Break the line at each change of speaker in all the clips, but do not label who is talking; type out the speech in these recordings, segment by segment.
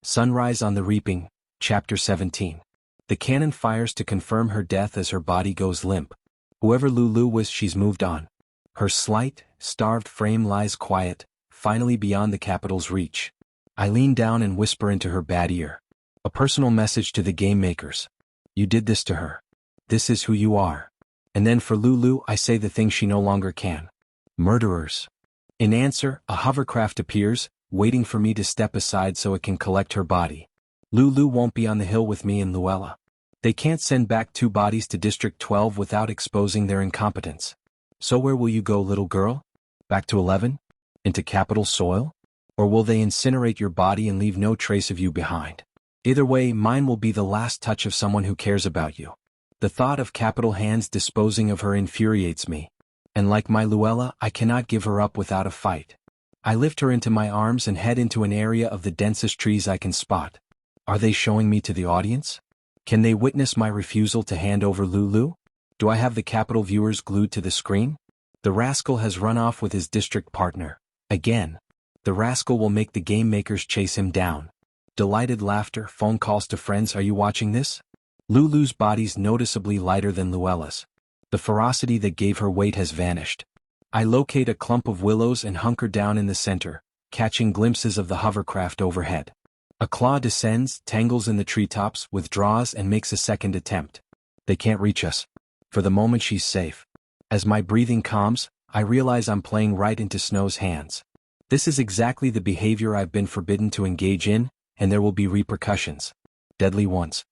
Sunrise on the Reaping, Chapter 17. The cannon fires to confirm her death as her body goes limp. Whoever Lulu was, she's moved on. Her slight, starved frame lies quiet, finally beyond the capital's reach. I lean down and whisper into her bad ear. A personal message to the game makers. You did this to her. This is who you are. And then for Lulu, I say the thing she no longer can. Murderers. In answer, a hovercraft appears, waiting for me to step aside so it can collect her body. Lulu won't be on the hill with me and Luella. They can't send back 2 bodies to District 12 without exposing their incompetence. So where will you go, little girl? Back to 11? Into capital soil? Or will they incinerate your body and leave no trace of you behind? Either way, mine will be the last touch of someone who cares about you. The thought of capital hands disposing of her infuriates me. And like my Luella, I cannot give her up without a fight. I lift her into my arms and head into an area of the densest trees I can spot. Are they showing me to the audience? Can they witness my refusal to hand over Lulu? Do I have the Capitol viewers glued to the screen? The rascal has run off with his district partner. Again. The rascal will make the game makers chase him down. Delighted laughter, phone calls to friends. Are you watching this? Lulu's body's noticeably lighter than Luella's. The ferocity that gave her weight has vanished. I locate a clump of willows and hunker down in the center, catching glimpses of the hovercraft overhead. A claw descends, tangles in the treetops, withdraws and makes a second attempt. They can't reach us. For the moment she's safe. As my breathing calms, I realize I'm playing right into Snow's hands. This is exactly the behavior I've been forbidden to engage in, and there will be repercussions. Deadly ones.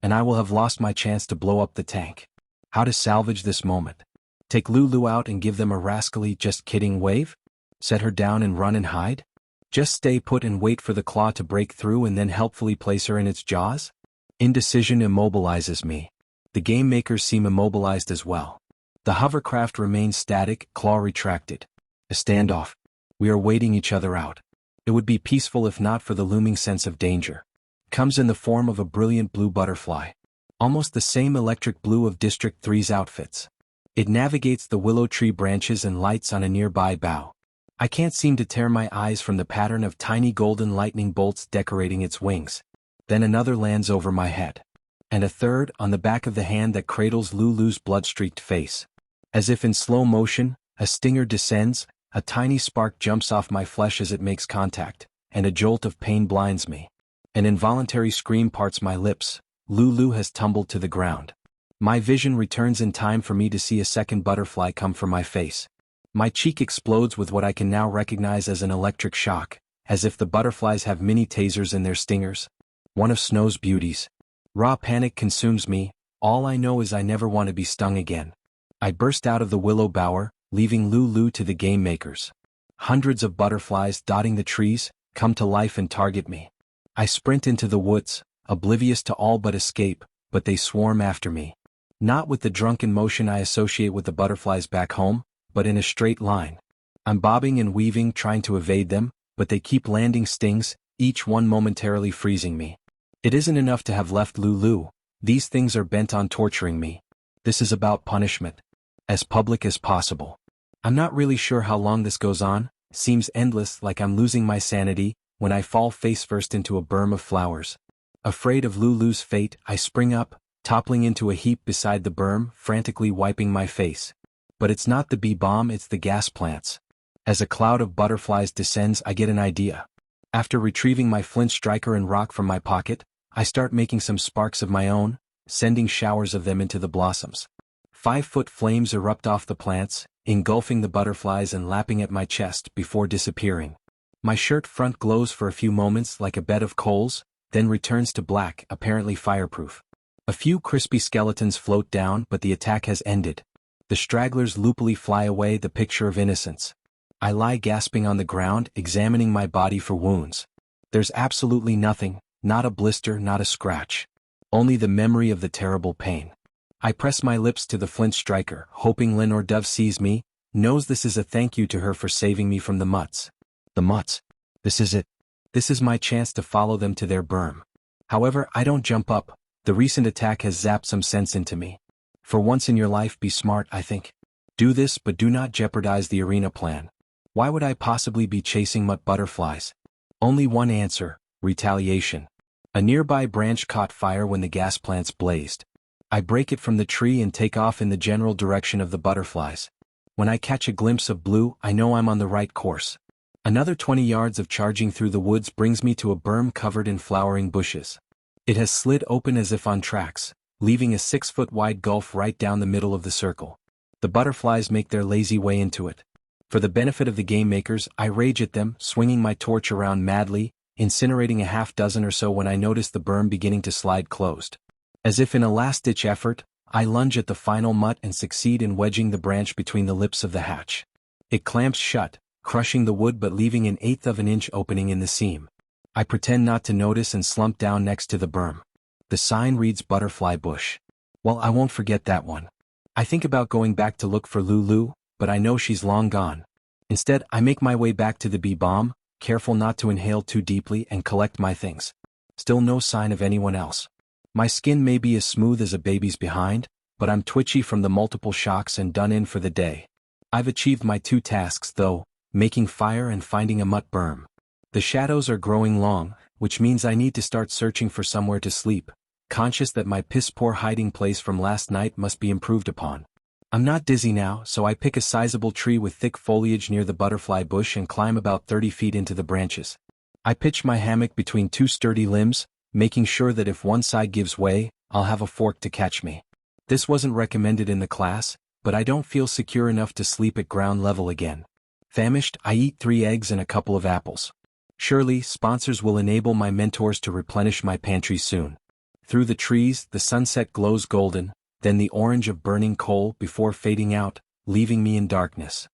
And I will have lost my chance to blow up the tank. How to salvage this moment? Take Lulu out and give them a rascally "just kidding" wave? Set her down and run and hide? Just stay put and wait for the claw to break through and then helpfully place her in its jaws? Indecision immobilizes me. The game makers seem immobilized as well. The hovercraft remains static, claw retracted. A standoff. We are waiting each other out. It would be peaceful if not for the looming sense of danger. Comes in the form of a brilliant blue butterfly. Almost the same electric blue of District 3's outfits. It navigates the willow tree branches and lights on a nearby bough. I can't seem to tear my eyes from the pattern of tiny golden lightning bolts decorating its wings. Then another lands over my head. And a third on the back of the hand that cradles Lulu's blood-streaked face. As if in slow motion, a stinger descends, a tiny spark jumps off my flesh as it makes contact, and a jolt of pain blinds me. An involuntary scream parts my lips. Lulu has tumbled to the ground. My vision returns in time for me to see a second butterfly come for my face. My cheek explodes with what I can now recognize as an electric shock, as if the butterflies have mini tasers in their stingers. One of Snow's beauties. Raw panic consumes me. All I know is I never want to be stung again. I burst out of the willow bower, leaving Lulu to the game makers. Hundreds of butterflies dotting the trees come to life and target me. I sprint into the woods, oblivious to all but escape, but they swarm after me. Not with the drunken motion I associate with the butterflies back home, but in a straight line. I'm bobbing and weaving trying to evade them, but they keep landing stings, each one momentarily freezing me. It isn't enough to have left Lulu. These things are bent on torturing me. This is about punishment. As public as possible. I'm not really sure how long this goes on, seems endless, like I'm losing my sanity, when I fall face first into a berm of flowers. Afraid of Lulu's fate, I spring up, toppling into a heap beside the berm, frantically wiping my face. But it's not the bee bomb, it's the gas plants. As a cloud of butterflies descends, I get an idea. After retrieving my flint striker and rock from my pocket, I start making some sparks of my own, sending showers of them into the blossoms. 5-foot flames erupt off the plants, engulfing the butterflies and lapping at my chest before disappearing. My shirt front glows for a few moments like a bed of coals, then returns to black, apparently fireproof. A few crispy skeletons float down, but the attack has ended. The stragglers loopily fly away, the picture of innocence. I lie gasping on the ground, examining my body for wounds. There's absolutely nothing, not a blister, not a scratch. Only the memory of the terrible pain. I press my lips to the flint striker, hoping Lynn or Dove sees me, knows this is a thank you to her for saving me from the mutts. The mutts. This is it. This is my chance to follow them to their berm. However, I don't jump up. The recent attack has zapped some sense into me. For once in your life, be smart, I think. Do this, but do not jeopardize the arena plan. Why would I possibly be chasing mutt butterflies? Only one answer, Retaliation. A nearby branch caught fire when the gas plants blazed. I break it from the tree and take off in the general direction of the butterflies. When I catch a glimpse of blue, I know I'm on the right course. Another 20 yards of charging through the woods brings me to a berm covered in flowering bushes. It has slid open as if on tracks, leaving a 6-foot-wide gulf right down the middle of the circle. The butterflies make their lazy way into it. For the benefit of the game makers, I rage at them, swinging my torch around madly, incinerating a half dozen or so when I notice the berm beginning to slide closed. As if in a last-ditch effort, I lunge at the final mutt and succeed in wedging the branch between the lips of the hatch. It clamps shut, crushing the wood but leaving an eighth of an inch opening in the seam. I pretend not to notice and slump down next to the berm. The sign reads butterfly bush. Well, I won't forget that one. I think about going back to look for Lulu, but I know she's long gone. Instead, I make my way back to the bee balm, careful not to inhale too deeply and collect my things. Still no sign of anyone else. My skin may be as smooth as a baby's behind, but I'm twitchy from the multiple shocks and done in for the day. I've achieved my 2 tasks though, making fire and finding a mutt berm. The shadows are growing long, which means I need to start searching for somewhere to sleep, conscious that my piss-poor hiding place from last night must be improved upon. I'm not dizzy now, so I pick a sizable tree with thick foliage near the butterfly bush and climb about 30 feet into the branches. I pitch my hammock between 2 sturdy limbs, making sure that if one side gives way, I'll have a fork to catch me. This wasn't recommended in the class, but I don't feel secure enough to sleep at ground level again. Famished, I eat 3 eggs and a couple of apples. Surely, sponsors will enable my mentors to replenish my pantry soon. Through the trees, the sunset glows golden, then the orange of burning coal before fading out, leaving me in darkness.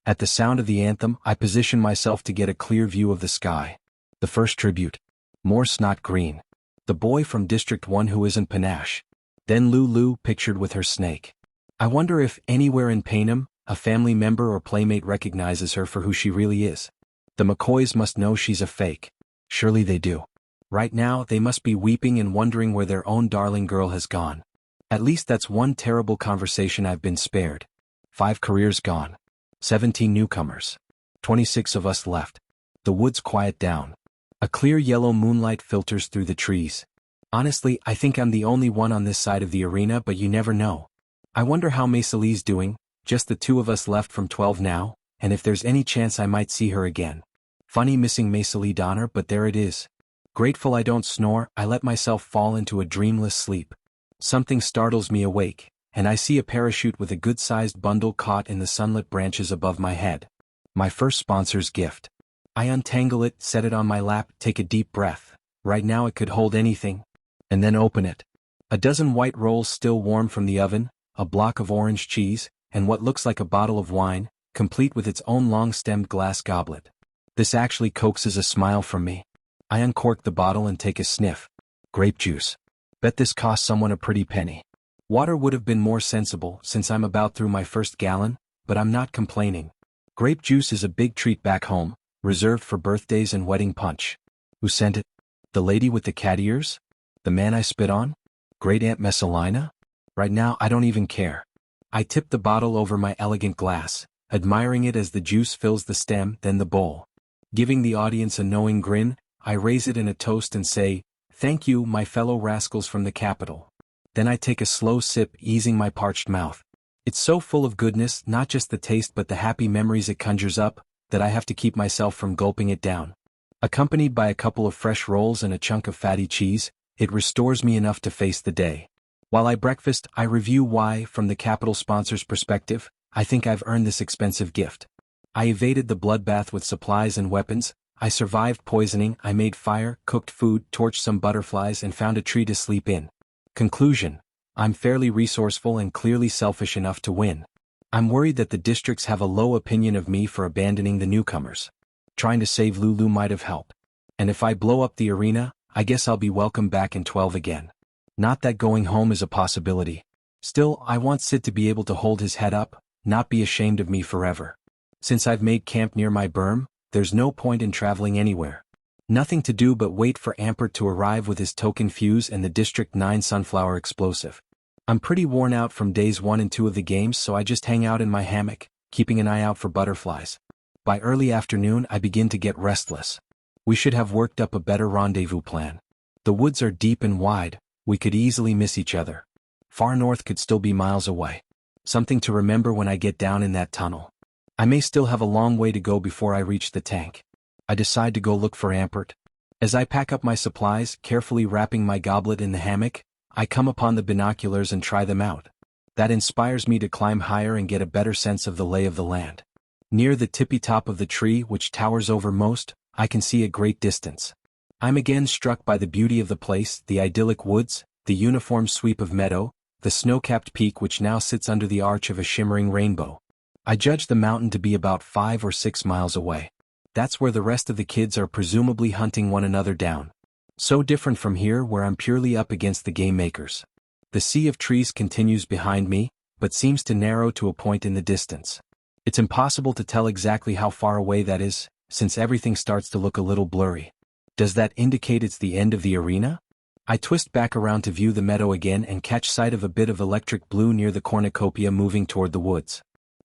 At the sound of the anthem, I position myself to get a clear view of the sky. The first tribute. More snot green. The boy from District 1 who isn't panache. Then Lulu pictured with her snake. I wonder if, anywhere in Paynham, a family member or playmate recognizes her for who she really is. The McCoys must know she's a fake. Surely they do. Right now, they must be weeping and wondering where their own darling girl has gone. At least that's one terrible conversation I've been spared. 5 careers gone. 17 newcomers. 26 of us left. The woods quiet down. A clear yellow moonlight filters through the trees. Honestly, I think I'm the only one on this side of the arena, but you never know. I wonder how Maisali's doing, just the 2 of us left from 12 now, and if there's any chance I might see her again. Funny missing Maisali Donner, but there it is. Grateful I don't snore, I let myself fall into a dreamless sleep. Something startles me awake, and I see a parachute with a good-sized bundle caught in the sunlit branches above my head. My first sponsor's gift. I untangle it, set it on my lap, take a deep breath. Right now it could hold anything. And then open it. A dozen white rolls still warm from the oven, a block of orange cheese, and what looks like a bottle of wine, complete with its own long-stemmed glass goblet. This actually coaxes a smile from me. I uncork the bottle and take a sniff. Grape juice. Bet this cost someone a pretty penny. Water would have been more sensible since I'm about through my first gallon, but I'm not complaining. Grape juice is a big treat back home, reserved for birthdays and wedding punch. Who sent it? The lady with the cat ears? The man I spit on? Great Aunt Messalina? Right now I don't even care. I tip the bottle over my elegant glass, admiring it as the juice fills the stem, then the bowl. Giving the audience a knowing grin, I raise it in a toast and say, "Thank you, my fellow rascals from the capital." Then I take a slow sip, easing my parched mouth. It's so full of goodness, not just the taste but the happy memories it conjures up, that I have to keep myself from gulping it down. Accompanied by a couple of fresh rolls and a chunk of fatty cheese, it restores me enough to face the day. While I breakfast, I review why, from the capital sponsor's perspective, I think I've earned this expensive gift. I evaded the bloodbath with supplies and weapons, I survived poisoning, I made fire, cooked food, torched some butterflies and found a tree to sleep in. Conclusion: I'm fairly resourceful and clearly selfish enough to win. I'm worried that the districts have a low opinion of me for abandoning the newcomers. Trying to save Lulu might have helped. And if I blow up the arena, I guess I'll be welcome back in 12 again. Not that going home is a possibility. Still, I want Sid to be able to hold his head up, not be ashamed of me forever. Since I've made camp near my berm, there's no point in traveling anywhere. Nothing to do but wait for Ampert to arrive with his token fuse and the District 9 sunflower explosive. I'm pretty worn out from days 1 and 2 of the games, so I just hang out in my hammock, keeping an eye out for butterflies. By early afternoon I begin to get restless. We should have worked up a better rendezvous plan. The woods are deep and wide, we could easily miss each other. Far north could still be miles away. Something to remember when I get down in that tunnel. I may still have a long way to go before I reach the tank. I decide to go look for Ampert. As I pack up my supplies, carefully wrapping my goblet in the hammock, I come upon the binoculars and try them out. That inspires me to climb higher and get a better sense of the lay of the land. Near the tippy top of the tree which towers over most, I can see a great distance. I'm again struck by the beauty of the place, the idyllic woods, the uniform sweep of meadow, the snow-capped peak which now sits under the arch of a shimmering rainbow. I judge the mountain to be about 5 or 6 miles away. That's where the rest of the kids are presumably hunting one another down. So different from here where I'm purely up against the game makers. The sea of trees continues behind me, but seems to narrow to a point in the distance. It's impossible to tell exactly how far away that is, since everything starts to look a little blurry. Does that indicate it's the end of the arena? I twist back around to view the meadow again and catch sight of a bit of electric blue near the cornucopia moving toward the woods.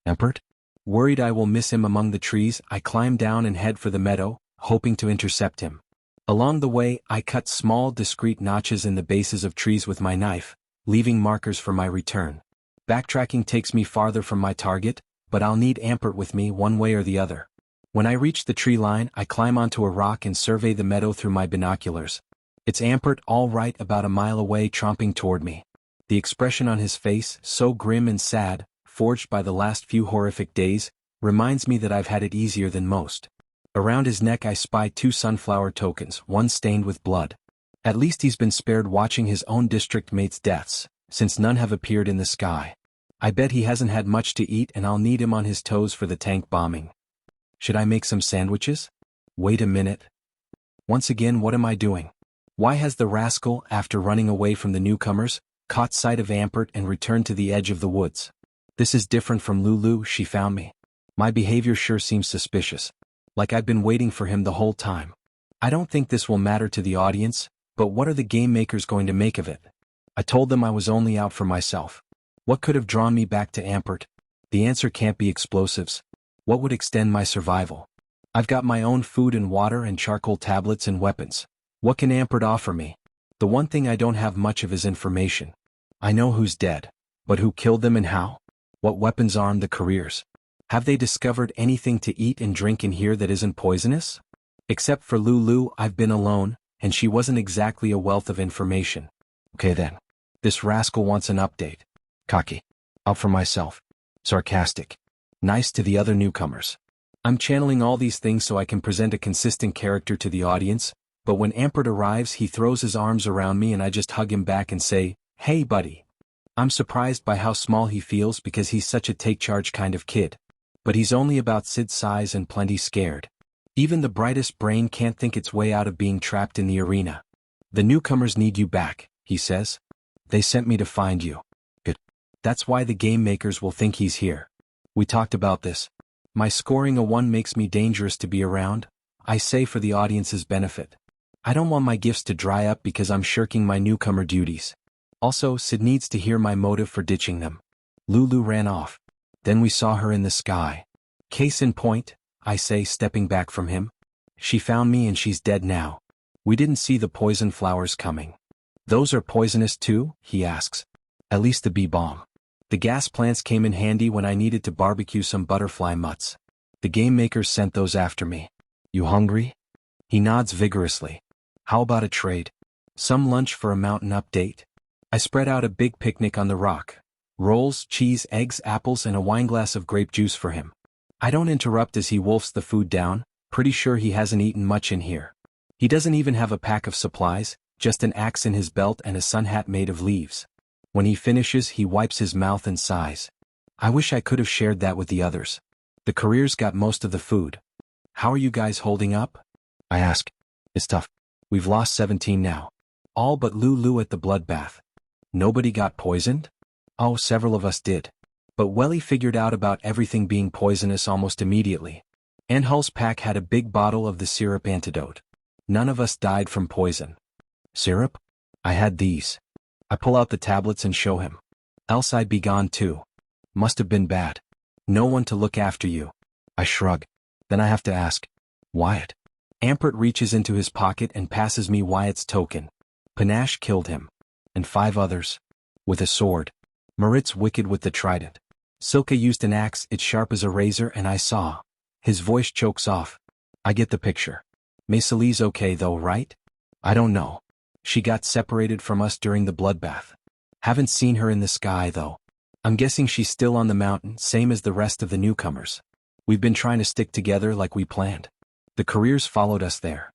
Ampert? Worried I will miss him among the trees, I climb down and head for the meadow, hoping to intercept him. Along the way, I cut small, discreet notches in the bases of trees with my knife, leaving markers for my return. Backtracking takes me farther from my target, but I'll need Ampert with me one way or the other. When I reach the tree line, I climb onto a rock and survey the meadow through my binoculars. It's Ampert all right about a mile away tromping toward me. The expression on his face, so grim and sad, forged by the last few horrific days, reminds me that I've had it easier than most. Around his neck I spy 2 sunflower tokens, one stained with blood. At least he's been spared watching his own district mates' deaths, since none have appeared in the sky. I bet he hasn't had much to eat and I'll need him on his toes for the tank bombing. Should I make some sandwiches? Wait a minute. Once again, what am I doing? Why has the rascal, after running away from the newcomers, caught sight of Ampert and returned to the edge of the woods? This is different from Lulu, she found me. My behavior sure seems suspicious. Like I've been waiting for him the whole time. I don't think this will matter to the audience, but what are the game makers going to make of it? I told them I was only out for myself. What could have drawn me back to Ampert? The answer can't be explosives. What would extend my survival? I've got my own food and water and charcoal tablets and weapons. What can Ampert offer me? The one thing I don't have much of is information. I know who's dead, but who killed them and how? What weapons armed the careers? Have they discovered anything to eat and drink in here that isn't poisonous? Except for Lulu, I've been alone, and she wasn't exactly a wealth of information. Okay then. This rascal wants an update. Cocky. Out for myself. Sarcastic. Nice to the other newcomers. I'm channeling all these things so I can present a consistent character to the audience, but when Ampert arrives he throws his arms around me and I just hug him back and say, "Hey buddy." I'm surprised by how small he feels because he's such a take-charge kind of kid. But he's only about Sid's size and plenty scared. Even the brightest brain can't think its way out of being trapped in the arena. "The newcomers need you back," he says. "They sent me to find you." Good. That's why the game makers will think he's here. We talked about this. My scoring a 1 makes me dangerous to be around, I say for the audience's benefit. I don't want my gifts to dry up because I'm shirking my newcomer duties. Also, Sid needs to hear my motive for ditching them. Lulu ran off. Then we saw her in the sky. Case in point, I say, stepping back from him. She found me and she's dead now. We didn't see the poison flowers coming. Those are poisonous too? He asks. At least the bee balm. The gas plants came in handy when I needed to barbecue some butterfly mutts. The game makers sent those after me. You hungry? He nods vigorously. How about a trade? Some lunch for a mountain update? I spread out a big picnic on the rock. Rolls, cheese, eggs, apples, and a wineglass of grape juice for him. I don't interrupt as he wolfs the food down, pretty sure he hasn't eaten much in here. He doesn't even have a pack of supplies, just an axe in his belt and a sun hat made of leaves. When he finishes, he wipes his mouth and sighs. I wish I could have shared that with the others. The careers got most of the food. How are you guys holding up? I ask. It's tough. We've lost 17 now. All but Lulu at the bloodbath. Nobody got poisoned? Oh, several of us did. But Welly figured out about everything being poisonous almost immediately. Anhal's pack had a big bottle of the syrup antidote. None of us died from poison. Syrup? I had these. I pull out the tablets and show him. Else I'd be gone too. Must have been bad. No one to look after you. I shrug. Then I have to ask. Wyatt. Ampert reaches into his pocket and passes me Wyatt's token. Panache killed him. And 5 others. With a sword. Maritz wicked with the trident. Silke used an axe, it's sharp as a razor, and I saw. His voice chokes off. I get the picture. Maisali's okay though, right? I don't know. She got separated from us during the bloodbath. Haven't seen her in the sky though. I'm guessing she's still on the mountain, same as the rest of the newcomers. We've been trying to stick together like we planned. The couriers followed us there.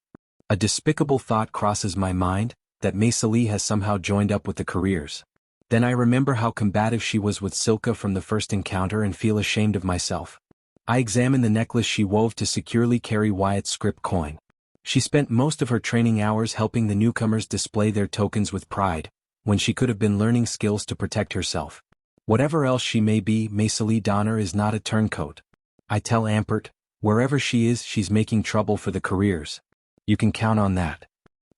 A despicable thought crosses my mind, that Maisali has somehow joined up with the couriers. Then I remember how combative she was with Silke from the first encounter and feel ashamed of myself. I examine the necklace she wove to securely carry Wyatt's script coin. She spent most of her training hours helping the newcomers display their tokens with pride, when she could have been learning skills to protect herself. Whatever else she may be, Maisali Donner is not a turncoat. I tell Ampert, wherever she is, she's making trouble for the couriers. You can count on that.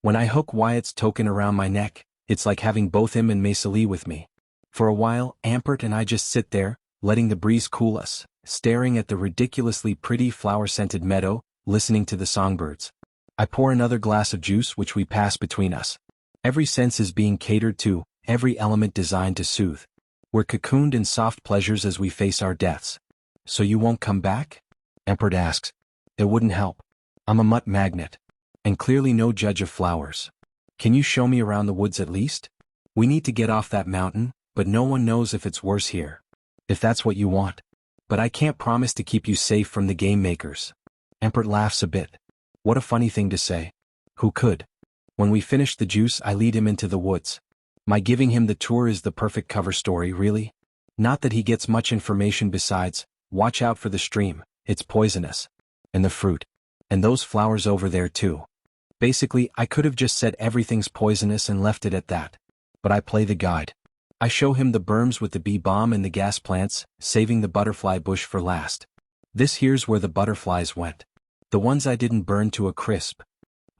When I hook Wyatt's token around my neck, it's like having both him and Maisali with me. For a while, Ampert and I just sit there, letting the breeze cool us, staring at the ridiculously pretty flower-scented meadow, listening to the songbirds. I pour another glass of juice which we pass between us. Every sense is being catered to, every element designed to soothe. We're cocooned in soft pleasures as we face our deaths. So you won't come back? Ampert asks. It wouldn't help. I'm a mutt magnet. And clearly no judge of flowers. Can you show me around the woods at least? We need to get off that mountain, but no one knows if it's worse here. If that's what you want. But I can't promise to keep you safe from the game makers. Ampert laughs a bit. What a funny thing to say. Who could? When we finish the juice, I lead him into the woods. My giving him the tour is the perfect cover story, really. Not that he gets much information besides, watch out for the stream, it's poisonous. And the fruit. And those flowers over there too. Basically, I could have just said everything's poisonous and left it at that. But I play the guide. I show him the berms with the bee balm and the gas plants, saving the butterfly bush for last. This here's where the butterflies went. The ones I didn't burn to a crisp.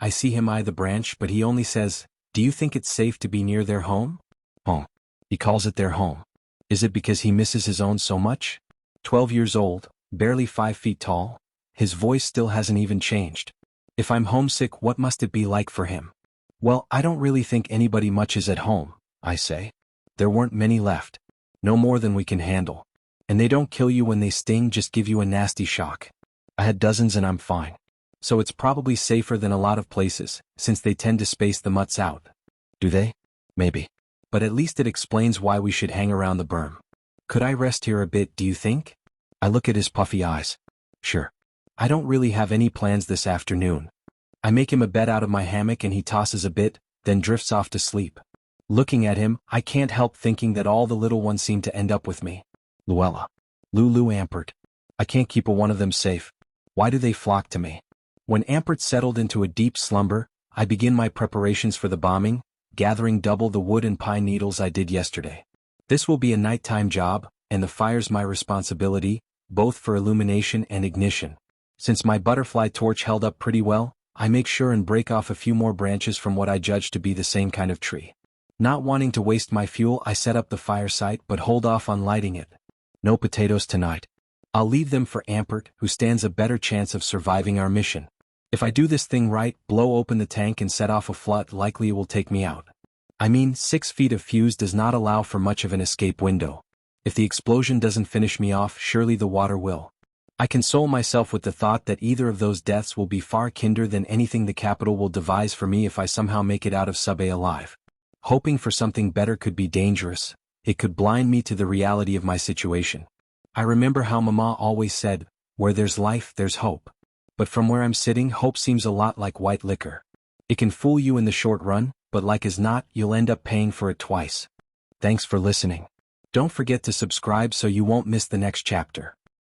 I see him eye the branch, but he only says, do you think it's safe to be near their home? Home. He calls it their home. Is it because he misses his own so much? 12 years old, barely 5 feet tall. His voice still hasn't even changed. If I'm homesick, what must it be like for him? Well, I don't really think anybody much is at home, I say. There weren't many left. No more than we can handle. And they don't kill you when they sting, just give you a nasty shock. I had dozens and I'm fine. So it's probably safer than a lot of places, since they tend to space the mutts out. Do they? Maybe. But at least it explains why we should hang around the berm. Could I rest here a bit, do you think? I look at his puffy eyes. Sure. I don't really have any plans this afternoon. I make him a bed out of my hammock and he tosses a bit, then drifts off to sleep. Looking at him, I can't help thinking that all the little ones seem to end up with me. Luella. Lulu Ampert. I can't keep one of them safe. Why do they flock to me? When Ampert settled into a deep slumber, I begin my preparations for the bombing, gathering double the wood and pine needles I did yesterday. This will be a nighttime job, and the fire's my responsibility, both for illumination and ignition. Since my butterfly torch held up pretty well, I make sure and break off a few more branches from what I judge to be the same kind of tree. Not wanting to waste my fuel, I set up the fire site but hold off on lighting it. No potatoes tonight. I'll leave them for Ampert, who stands a better chance of surviving our mission. If I do this thing right, blow open the tank and set off a flood, likely it will take me out. I mean, 6 feet of fuse does not allow for much of an escape window. If the explosion doesn't finish me off, surely the water will. I console myself with the thought that either of those deaths will be far kinder than anything the Capitol will devise for me if I somehow make it out of Sub A alive. Hoping for something better could be dangerous. It could blind me to the reality of my situation. I remember how Mama always said, where there's life, there's hope. But from where I'm sitting, hope seems a lot like white liquor. It can fool you in the short run, but like as not, you'll end up paying for it twice. Thanks for listening. Don't forget to subscribe so you won't miss the next chapter.